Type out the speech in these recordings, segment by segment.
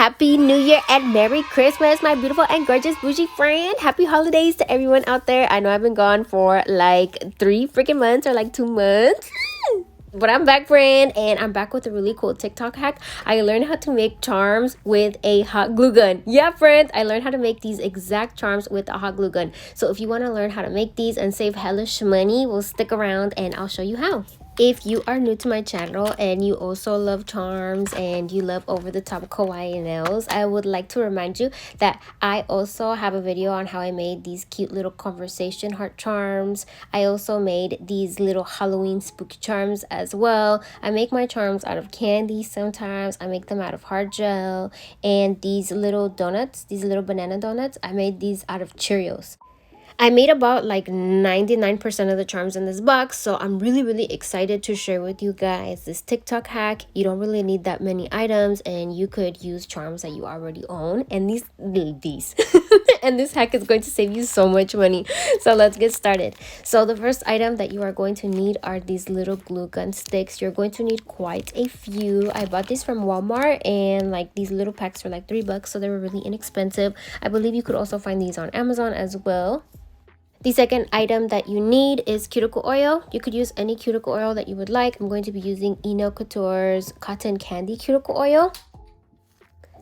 Happy New Year and Merry Christmas, my beautiful and gorgeous bougie friend. Happy holidays to everyone out there. I know I've been gone for like 3 freaking months or like 2 months. But I'm back, friend, and I'm back with a really cool TikTok hack. I learned how to make charms with a hot glue gun. Yeah, friends, I learned how to make these exact charms with a hot glue gun. So if you want to learn how to make these and save hellish money, well, stick around and I'll show you how. If you are new to my channel and you also love charms and you love over-the-top kawaii nails, I would like to remind you that I also have a video on how I made these cute little conversation heart charms. I also made these little Halloween spooky charms as well. I make my charms out of candy sometimes. I make them out of hard gel. And these little donuts, these little banana donuts, I made these out of Cheerios. I made about like 99% of the charms in this box, so I'm really excited to share with you guys this TikTok hack. You don't really need that many items and you could use charms that you already own, and these and this hack is going to save you so much money. So let's get started. So the first item that you are going to need are these little glue gun sticks. You're going to need quite a few. I bought these from Walmart, and like these little packs were like $3, so they were really inexpensive. I believe you could also find these on Amazon as well. The second item that you need is cuticle oil. You could use any cuticle oil that you would like. I'm going to be using Enail Couture's cotton candy cuticle oil.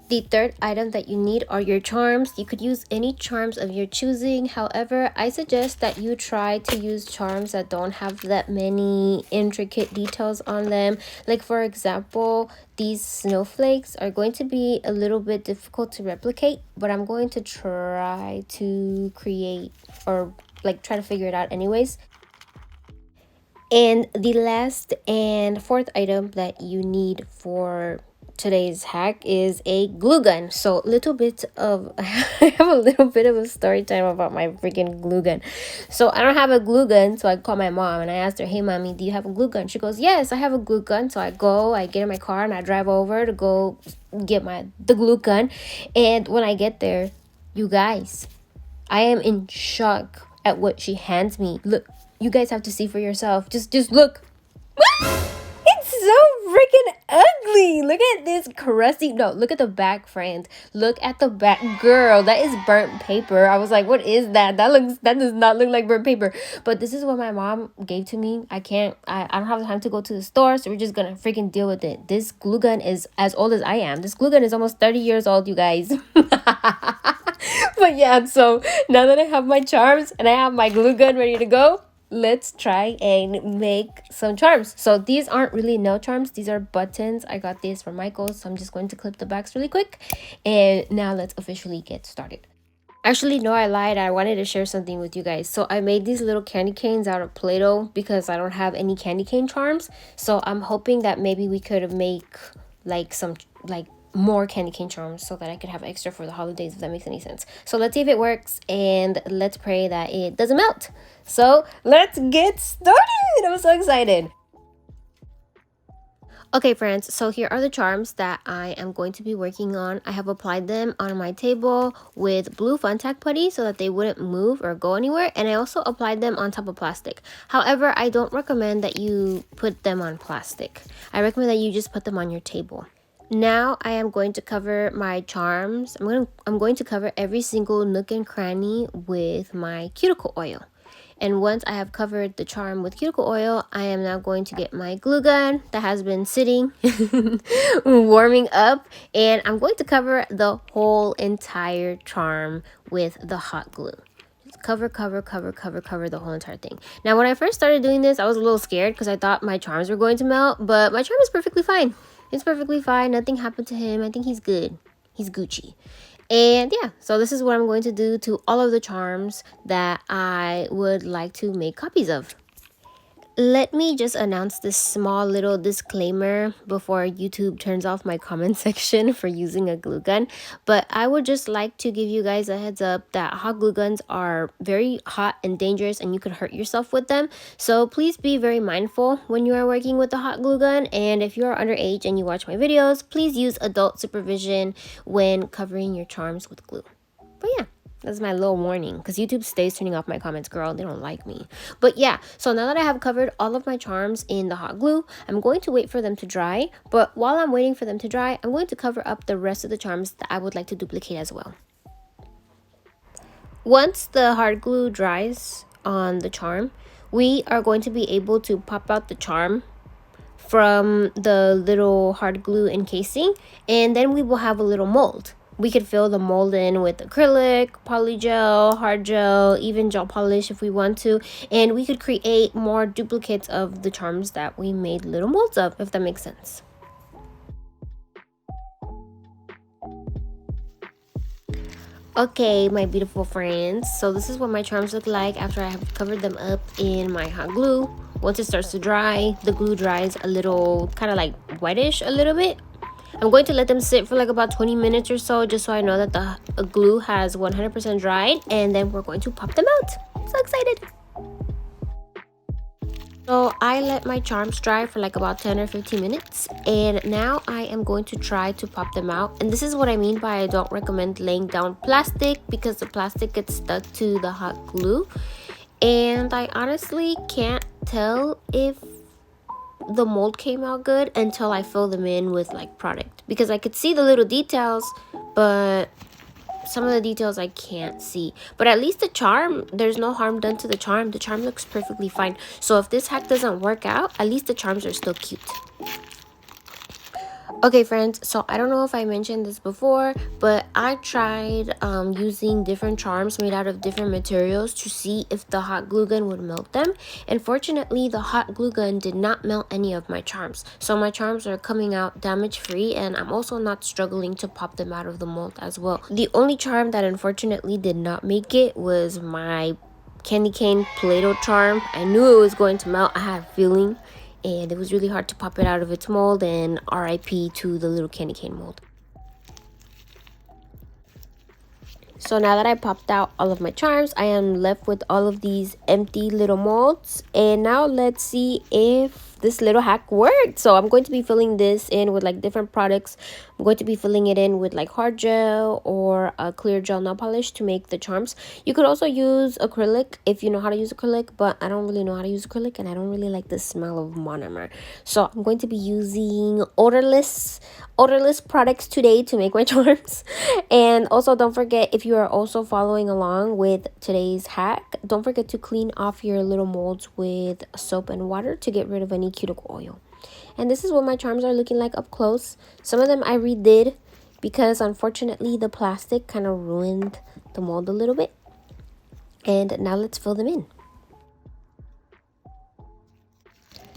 The third item that you need are your charms. You could use any charms of your choosing. However, I suggest that you try to use charms that don't have that many intricate details on them. Like for example, these snowflakes are going to be a little bit difficult to replicate, but I'm going to try to create or like try to figure it out anyways. And the last and fourth item that you need for today's hack is a glue gun. So little bit of I have a little bit of a story time about my freaking glue gun. So I don't have a glue gun, so I called my mom and I asked her, hey mommy, do you have a glue gun? She goes, yes, I have a glue gun. So I get in my car and I drive over to go get the glue gun. And when I get there, you guys, I am in shock at what she hands me. Look, you guys have to see for yourself. Just look. It's so freaking ugly. Look at this crusty. No, look at the back, friend. Look at the back. Girl, that is burnt paper. I was like, what is that? That does not look like burnt paper. But this is what my mom gave to me. I don't have time to go to the store, so we're just gonna freaking deal with it. This glue gun is as old as I am. This glue gun is almost 30 years old, you guys. But yeah, so now that I have my charms and I have my glue gun ready to go, let's try and make some charms. So these aren't really nail charms, these are buttons. I got these from Michael's, so I'm just going to clip the backs really quick, and now let's officially get started. Actually, no, I lied. I wanted to share something with you guys. So I made these little candy canes out of Play-Doh because I don't have any candy cane charms. So I'm hoping that maybe we could make like some more candy cane charms so that I could have extra for the holidays, if that makes any sense. So let's see if it works, and let's pray that it doesn't melt. So let's get started. I'm so excited. Okay, friends, so here are the charms that I am going to be working on. I have applied them on my table with blue Fun Tack putty so that they wouldn't move or go anywhere, and I also applied them on top of plastic. However, I don't recommend that you put them on plastic. I recommend that you just put them on your table. Now I am going to cover my charms. I'm going to cover every single nook and cranny with my cuticle oil. And once I have covered the charm with cuticle oil, I am now going to get my glue gun that has been sitting, warming up, and I'm going to cover the whole entire charm with the hot glue. Just cover the whole entire thing. Now, when I first started doing this, I was a little scared because I thought my charms were going to melt, but my charm is perfectly fine. It's perfectly fine. Nothing happened to him. I think he's good. He's Gucci. And yeah, so this is what I'm going to do to all of the charms that I would like to make copies of. Let me just announce this small little disclaimer before YouTube turns off my comment section for using a glue gun. But I would just like to give you guys a heads up that hot glue guns are very hot and dangerous, and you could hurt yourself with them. So please be very mindful when you are working with a hot glue gun. And if you are underage and you watch my videos, please use adult supervision when covering your charms with glue. But yeah, That's my little warning, because YouTube stays turning off my comments, girl. They don't like me. But yeah, so now that I have covered all of my charms in the hot glue, I'm going to wait for them to dry. But while I'm waiting for them to dry, I'm going to cover up the rest of the charms that I would like to duplicate as well. Once the hard glue dries on the charm, we are going to be able to pop out the charm from the little hard glue encasing, and then we will have a little mold. We could fill the mold in with acrylic, polygel, hard gel, even gel polish if we want to, and we could create more duplicates of the charms that we made little molds of, if that makes sense. Okay, my beautiful friends, so this is what my charms look like after I have covered them up in my hot glue. Once it starts to dry, the glue dries a little, kind of like whitish a little bit. I'm going to let them sit for like about 20 minutes or so, just so I know that the glue has 100% dried, and then we're going to pop them out. So excited! So I let my charms dry for like about 10 or 15 minutes, and now I am going to try to pop them out. And this is what I mean by I don't recommend laying down plastic, because the plastic gets stuck to the hot glue, and I honestly can't tell if the mold came out good until I fill them in with like product, because I could see the little details, but some of the details I can't see. But at least the charm, there's no harm done to the charm. The charm looks perfectly fine. So if this hack doesn't work out, at least the charms are still cute. Okay friends, so I don't know if I mentioned this before, but I tried using different charms made out of different materials to see if the hot glue gun would melt them. And fortunately, the hot glue gun did not melt any of my charms. So my charms are coming out damage free, and I'm also not struggling to pop them out of the mold as well. The only charm that unfortunately did not make it was my candy cane Play-Doh charm. I knew it was going to melt, I had a feeling. And it was really hard to pop it out of its mold, and RIP to the little candy cane mold. So now that I popped out all of my charms, I am left with all of these empty little molds. And now let's see if this little hack worked. So I'm going to be filling this in with like different products. I'm going to be filling it in with like hard gel or a clear gel nail polish to make the charms. You could also use acrylic if you know how to use acrylic, but I don't really know how to use acrylic, and I don't really like the smell of monomer. So I'm going to be using odorless products today to make my charms. And also, don't forget, if you are also following along with today's hack, don't forget to clean off your little molds with soap and water to get rid of any cuticle oil. And this is what my charms are looking like up close. Some of them I redid because unfortunately the plastic kind of ruined the mold a little bit. And now let's fill them in.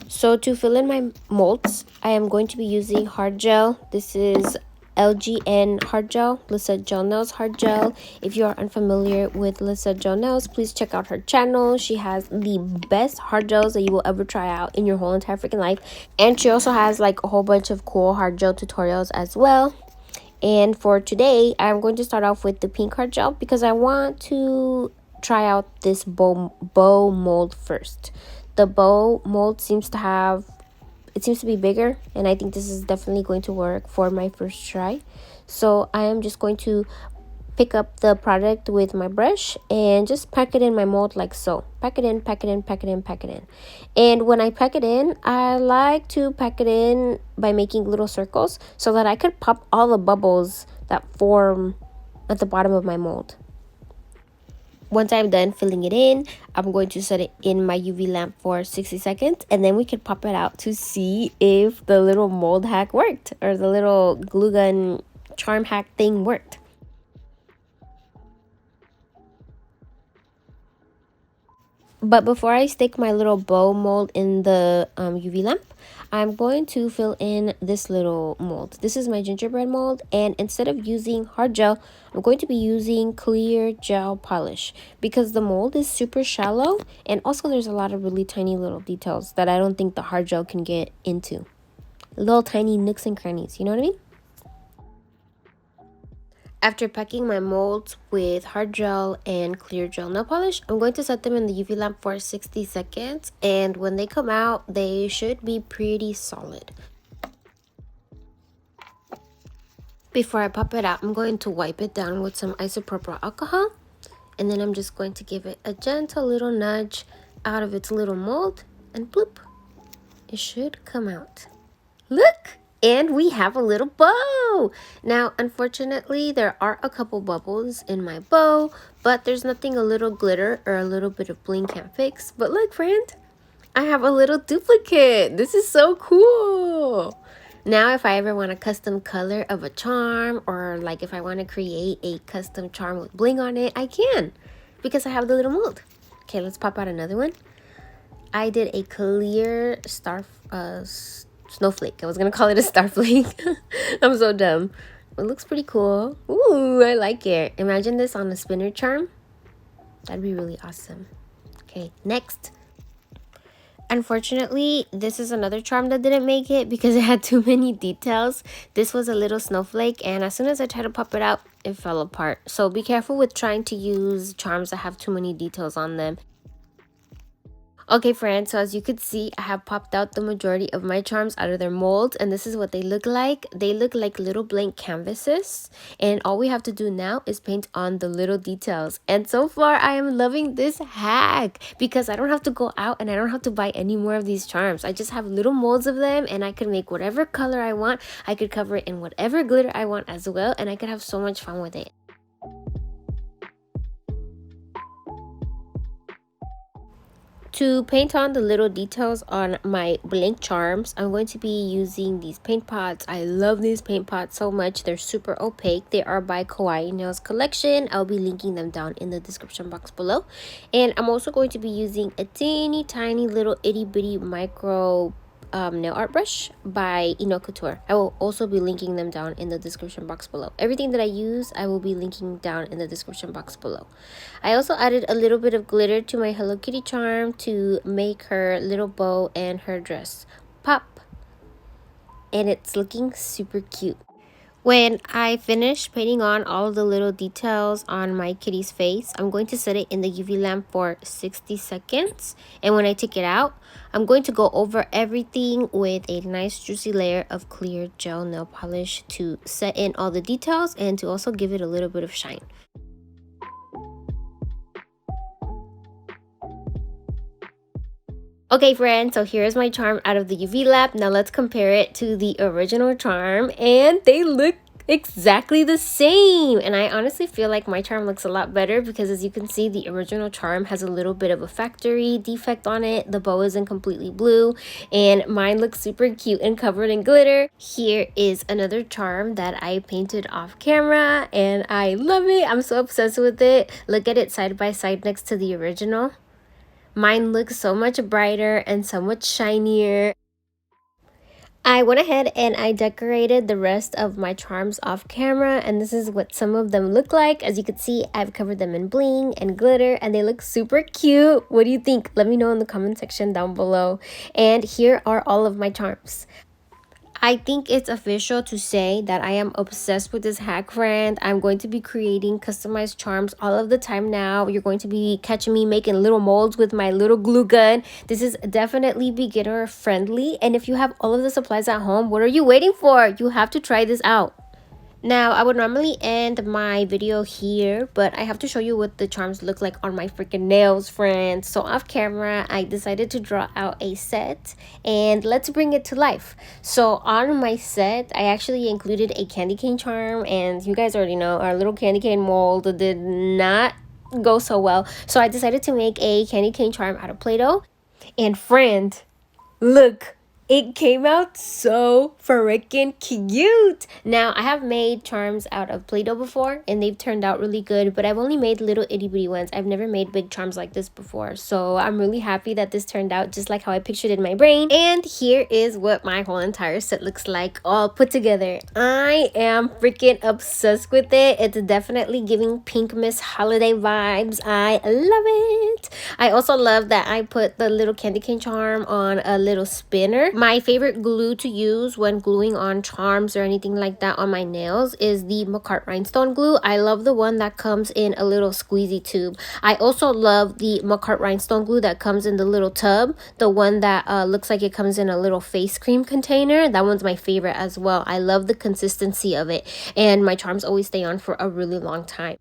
So to fill in my molds, I am going to be using hard gel. This is LGN hard gel, Lissette Gel Nails hard gel. If you are unfamiliar with Lissette Gel Nails, please check out her channel. She has the best hard gels that you will ever try out in your whole entire freaking life. And she also has like a whole bunch of cool hard gel tutorials as well. And for today, I'm going to start off with the pink hard gel because I want to try out this bow mold first. The bow mold seems to be bigger, and I think this is definitely going to work for my first try. So I am just going to pick up the product with my brush and just pack it in my mold like so. Pack it in, pack it in, pack it in, pack it in. And when I pack it in, I like to pack it in by making little circles so that I could pop all the bubbles that form at the bottom of my mold. Once I'm done filling it in, I'm going to set it in my UV lamp for 60 seconds, and then we can pop it out to see if the little mold hack worked, or the little glue gun charm hack thing worked. But before I stick my little bow mold in the UV lamp, I'm going to fill in this little mold. This is my gingerbread mold, and instead of using hard gel, I'm going to be using clear gel polish because the mold is super shallow, and also there's a lot of really tiny little details that I don't think the hard gel can get into. Little tiny nooks and crannies, you know what I mean? After packing my molds with hard gel and clear gel nail polish, I'm going to set them in the UV lamp for 60 seconds. And when they come out, they should be pretty solid. Before I pop it out, I'm going to wipe it down with some isopropyl alcohol. And then I'm just going to give it a gentle little nudge out of its little mold, and bloop, it should come out. Look! And we have a little bow. Now, unfortunately, there are a couple bubbles in my bow, but there's nothing a little glitter or a little bit of bling can't fix. But look, friend, I have a little duplicate. This is so cool. Now, if I ever want a custom color of a charm, or like if I want to create a custom charm with bling on it, I can, because I have the little mold. Okay, let's pop out another one. I did a clear snowflake. I was gonna call it a starflake. I'm so dumb. It looks pretty cool. Ooh, I like it. Imagine this on a spinner charm. That'd be really awesome. Okay, next. Unfortunately, this is another charm that didn't make it because it had too many details. This was a little snowflake, and as soon as I tried to pop it out, it fell apart. So be careful with trying to use charms that have too many details on them. Okay, friends, so as you could see, I have popped out the majority of my charms out of their molds, and this is what they look like. They look like little blank canvases, and all we have to do now is paint on the little details. And so far, I am loving this hack because I don't have to go out and I don't have to buy any more of these charms. I just have little molds of them, and I can make whatever color I want. I could cover it in whatever glitter I want as well, and I could have so much fun with it. To paint on the little details on my blank charms, I'm going to be using these paint pots. I love these paint pots so much. They're super opaque. They are by Kawaii Nails collection. I'll be linking them down in the description box below. And I'm also going to be using a teeny tiny little itty bitty micro nail art brush by Enail Couture. I will also be linking them down in the description box below. Everything that I use, I will be linking down in the description box below. I also added a little bit of glitter to my Hello Kitty charm to make her little bow and her dress pop. And it's looking super cute. When I finish painting on all of the little details on my kitty's face, I'm going to set it in the UV lamp for 60 seconds. And when I take it out, I'm going to go over everything with a nice juicy layer of clear gel nail polish to set in all the details and to also give it a little bit of shine. Okay, friends, so here's my charm out of the UV lamp. Now let's compare it to the original charm, and they look exactly the same. And I honestly feel like my charm looks a lot better because, as you can see, the original charm has a little bit of a factory defect on it. The bow isn't completely blue, and mine looks super cute and covered in glitter. Here is another charm that I painted off camera, and I love it. I'm so obsessed with it. Look at it side by side next to the original. Mine looks so much brighter and so much shinier. I went ahead and I decorated the rest of my charms off camera, and this is what some of them look like. As you can see, I've covered them in bling and glitter, and they look super cute. What do you think? Let me know in the comment section down below. And here are all of my charms. I think it's official to say that I am obsessed with this hack, friend. I'm going to be creating customized charms all of the time now. You're going to be catching me making little molds with my little glue gun. This is definitely beginner friendly. And if you have all of the supplies at home, what are you waiting for? You have to try this out. Now, I would normally end my video here, but I have to show you what the charms look like on my freaking nails, friends. So off camera, I decided to draw out a set, and let's bring it to life. So on my set, I actually included a candy cane charm, and you guys already know our little candy cane mold did not go so well. So I decided to make a candy cane charm out of Play-Doh. And friend, look. It came out so freaking cute. Now, I have made charms out of Play-Doh before, and they've turned out really good, but I've only made little itty bitty ones. I've never made big charms like this before, so I'm really happy that this turned out just like how I pictured in my brain. And here is what my whole entire set looks like all put together. I am freaking obsessed with it. It's definitely giving Pink Miss holiday vibes. I love it. I also love that I put the little candy cane charm on a little spinner. My favorite glue to use when gluing on charms or anything like that on my nails is the Makarrt Rhinestone glue. I love the one that comes in a little squeezy tube. I also love the Makarrt Rhinestone glue that comes in the little tub. The one that looks like it comes in a little face cream container. That one's my favorite as well. I love the consistency of it, and my charms always stay on for a really long time.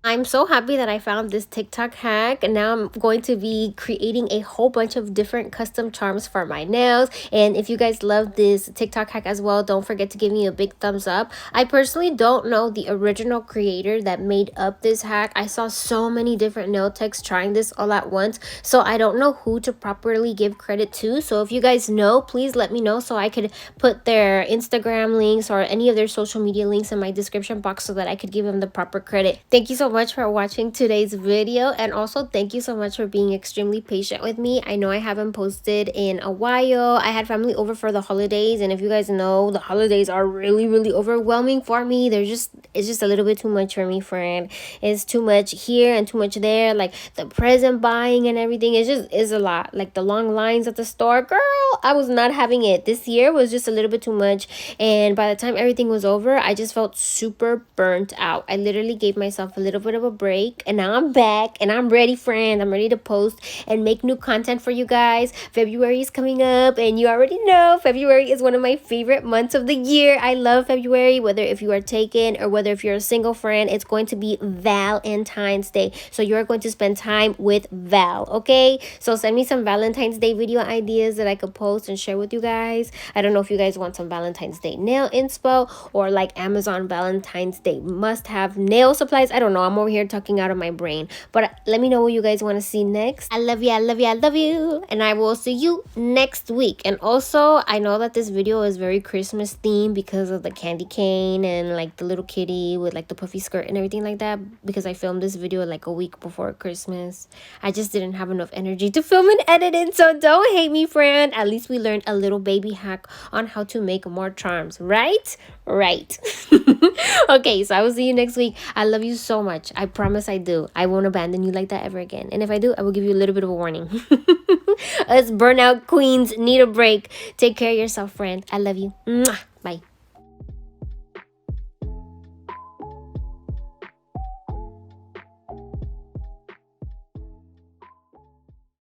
I'm so happy that I found this TikTok hack, and now I'm going to be creating a whole bunch of different custom charms for my nails. And if you guys love this TikTok hack as well, don't forget to give me a big thumbs up. I personally don't know the original creator that made up this hack. I saw so many different nail techs trying this all at once, so I don't know who to properly give credit to. So if you guys know, please let me know so I could put their Instagram links or any of their social media links in my description box so that I could give them the proper credit. Thank you so much for watching today's video, and also thank you so much for being extremely patient with me. I know I haven't posted in a while. I had family over for the holidays, and if you guys know, the holidays are really overwhelming for me. It's just a little bit too much for me, friend. It's too much here and too much there, like the present buying and everything. It just is a lot, like the long lines at the store. Girl, I was not having it. This year was just a little bit too much, and by the time everything was over, I just felt super burnt out. I literally gave myself a little bit of a break, and now I'm back and I'm ready, friend. I'm ready to post and make new content for you guys. February is coming up, and you already know February is one of my favorite months of the year. I love February, whether if you are taken or whether if you're a single, friend. It's going to be Valentine's Day, so you're going to spend time with Val. Okay, so send me some Valentine's Day video ideas that I could post and share with you guys. I don't know if you guys want some Valentine's Day nail inspo or like Amazon Valentine's Day must-have nail supplies. I don't know, I'm over here talking out of my brain, but let me know what you guys want to see next. I love you, I love you, I love you, and I will see you next week. And also, I know that this video is very Christmas themed because of the candy cane and like the little kitty with like the puffy skirt and everything like that, because I filmed this video like a week before Christmas. I just didn't have enough energy to film and edit it, so don't hate me, friend. At least we learned a little baby hack on how to make more charms, right? Right. Okay, so I will see you next week. I love you so much. I promise I do. I won't abandon you like that ever again. And if I do, I will give you a little bit of a warning. Us burnout queens need a break. Take care of yourself, friend. I love you. Mwah. Bye.